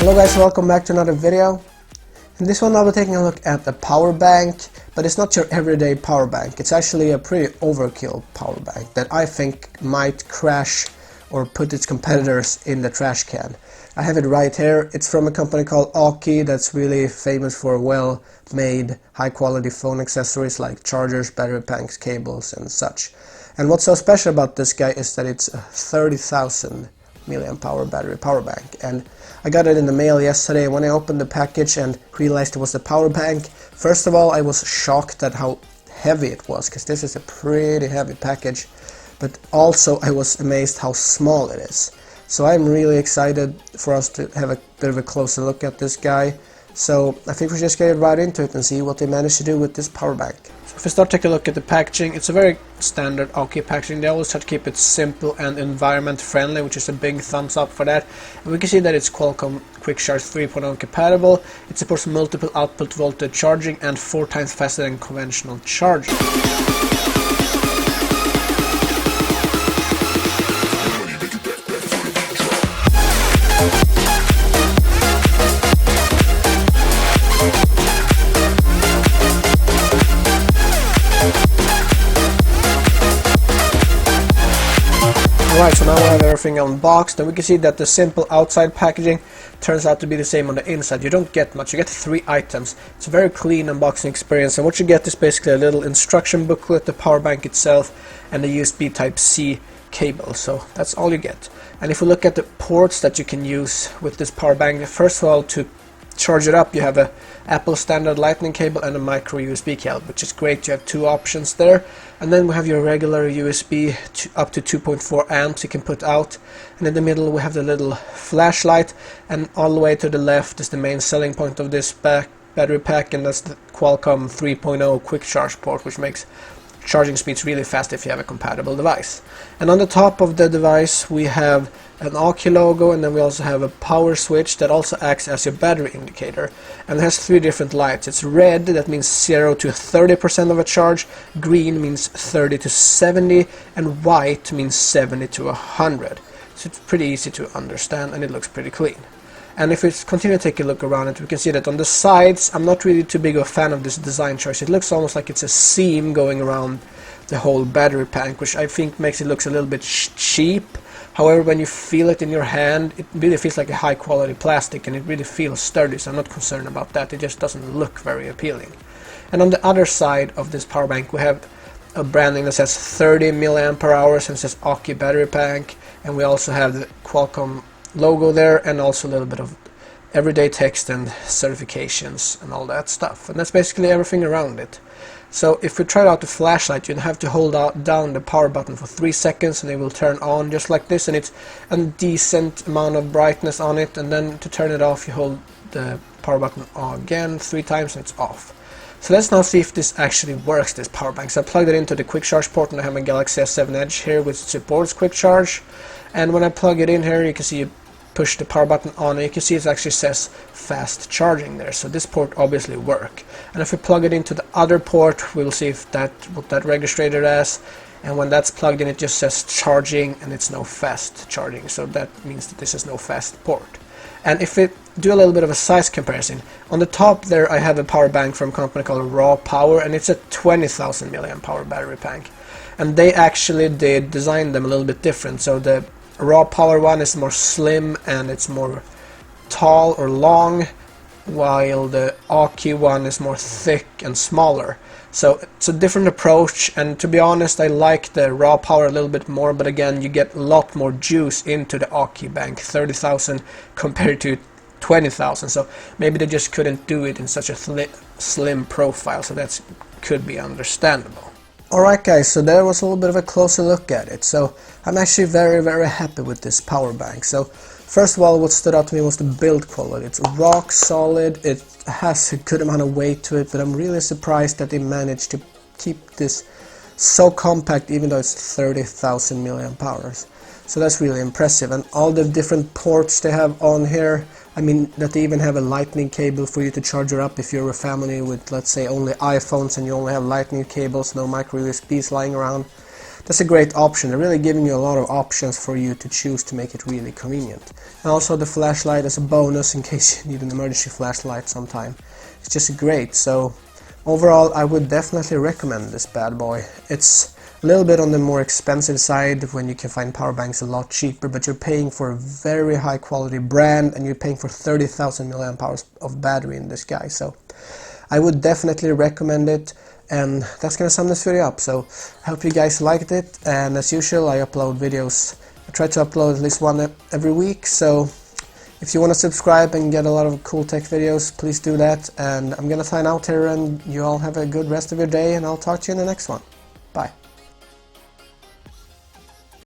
Hello guys, welcome back to another video. In this one I'll be taking a look at the power bank, but it's not your everyday power bank. It's actually a pretty overkill power bank that I think might crash or put its competitors in the trash can. I have it right here. It's from a company called Aukey that's really famous for well-made, high-quality phone accessories like chargers, battery packs, cables and such. And what's so special about this guy is that it's a 30,000 milliamp hour battery power bank, and I got it in the mail yesterday. When I opened the package and realized it was the power bank, first of all I was shocked at how heavy it was, because this is a pretty heavy package, but also I was amazed how small it is. So I'm really excited for us to have a bit of a closer look at this guy. So I think we should just get right into it and see what they managed to do with this power bank. So if we start taking a look at the packaging, it's a very standard Aukey packaging. They always try to keep it simple and environment friendly, which is a big thumbs up for that. And we can see that it's Qualcomm Quick Charge 3.0 compatible. It supports multiple output voltage charging and 4 times faster than conventional charging. Alright, so now we have everything unboxed, and we can see that the simple outside packaging turns out to be the same on the inside. You don't get much, you get 3 items. It's a very clean unboxing experience, and what you get is basically a little instruction booklet, the power bank itself, and the USB Type-C cable. So that's all you get. And if we look at the ports that you can use with this power bank, first of all, to charge it up you have a Apple standard lightning cable and a micro USB cable, which is great. You have 2 options there, and then we have your regular USB up to 2.4 amps you can put out, and in the middle we have the little flashlight, and all the way to the left is the main selling point of this battery pack, and that's the Qualcomm 3.0 quick charge port, which makes charging speeds really fast if you have a compatible device. And on the top of the device we have an Aukey logo, and then we also have a power switch that also acts as your battery indicator, and it has 3 different lights. It's red, that means 0 to 30% of a charge, green means 30 to 70, and white means 70 to 100. So it's pretty easy to understand, and it looks pretty clean. And if we continue to take a look around it, we can see that on the sides, I'm not really too big of a fan of this design choice. It looks almost like it's a seam going around the whole battery pack, which I think makes it look a little bit cheap. However, when you feel it in your hand, it really feels like a high quality plastic, and it really feels sturdy, so I'm not concerned about that. It just doesn't look very appealing. And on the other side of this power bank we have a branding that says 30 milliamp hours and says Aukey battery pack, and we also have the Qualcomm logo there, and also a little bit of everyday text and certifications and all that stuff. And that's basically everything around it. So if we try out the flashlight, you have to hold down the power button for 3 seconds and it will turn on just like this, and it's a decent amount of brightness on it, and then to turn it off you hold the power button again 3 times and it's off. So let's now see if this actually works, this power bank. So I plugged it into the quick charge port, and I have my Galaxy S7 Edge here which supports quick charge, and when I plug it in here you can see you push the power button on, and you can see it actually says fast charging there, so this port obviously works. And if we plug it into the other port we will see if what that registered as, and when that's plugged in it just says charging and it's no fast charging, so that means that this is no fast port. And if we do a little bit of a size comparison, on the top there I have a power bank from a company called Raw Power, and it's a 20,000 milliamp hour battery pack, and they actually did design them a little bit different. So the Raw Power one is more slim and it's more tall or long, while the Aukey one is more thick and smaller. So it's a different approach, and to be honest I like the Raw Power a little bit more, but again you get a lot more juice into the Aukey bank, 30,000 compared to 20,000, so maybe they just couldn't do it in such a slim profile, so that could be understandable. Alright guys, so there was a little bit of a closer look at it. So I'm actually very happy with this power bank. So first of all, what stood out to me was the build quality. It's rock solid, it has a good amount of weight to it, but I'm really surprised that they managed to keep this so compact even though it's 30,000 milliamp hours. So that's really impressive, and all the different ports they have on here, I mean that they even have a lightning cable for you to charge it up if you're a family with, let's say, only iPhones and you only have lightning cables, no micro USBs lying around. that's a great option. They're really giving you a lot of options for you to choose to make it really convenient. And also the flashlight as a bonus in case you need an emergency flashlight sometime. It's just great. So overall, I would definitely recommend this bad boy. It's a little bit on the more expensive side when you can find power banks a lot cheaper, but you're paying for a very high quality brand and you're paying for 30,000 milliamp hours of battery in this guy. So I would definitely recommend it, and that's gonna sum this video up. So I hope you guys liked it, and as usual I upload videos. I try to upload at least one every week, so if you want to subscribe and get a lot of cool tech videos, please do that. And I'm gonna sign out here, and you all have a good rest of your day, and I'll talk to you in the next one. Bye.